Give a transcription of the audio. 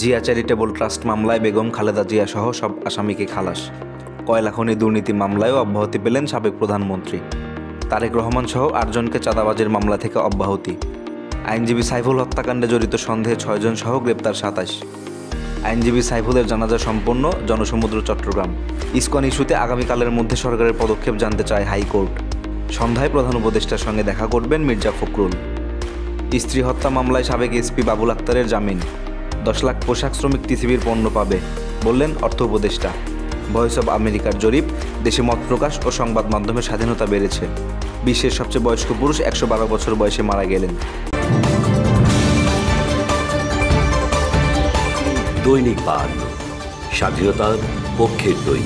Zia charitable trust মামলায় বেগম খালেদা জিয়া সহ সব আসামিকে খালাস। কয়লা খনি দুর্নীতি মামলায়ও অব্যাহতি পেলেন সাবেক প্রধানমন্ত্রী। তারেক রহমান সহ 8 জনকে চাঁদাবাজির মামলা থেকে অব্যাহতি। আইনজীবী সাইফুল হত্যাকাণ্ডে জড়িত সন্দেহে 6 জন সহ গ্রেপ্তার 27। আইনজীবী সাইফুলের জানাজা সম্পন্ন, জনসমুদ্র চট্টগ্রাম। ইসকন ইস্যুতে আগামীকালের মধ্যে সরকারের পদক্ষেপ জানতে চায় হাইকোর্ট। সন্ধ্যায় প্রধান উপদেষ্টার সঙ্গে দেখা করবেন মির্জা ফখরুল। স্ত্রী হত্যা মামলায় সাবেক এসপি বাবুল আক্তারের জামিন। 10 লাখ পোশাক শ্রমিক টিসিবির পণ্য পাবে বললেন অর্থ উপদেষ্টা। ভয়েস অব আমেরিকার জরিপ, দেশে মত প্রকাশ ও সংবাদ মাধ্যমের স্বাধীনতা বেড়েছে। বিশ্বের সবচেয়ে বয়স্ক পুরুষ 112 বছর বয়সে মারা গেলেন। দৈনিক বার্তা, স্বাধীনতার পক্ষের দই।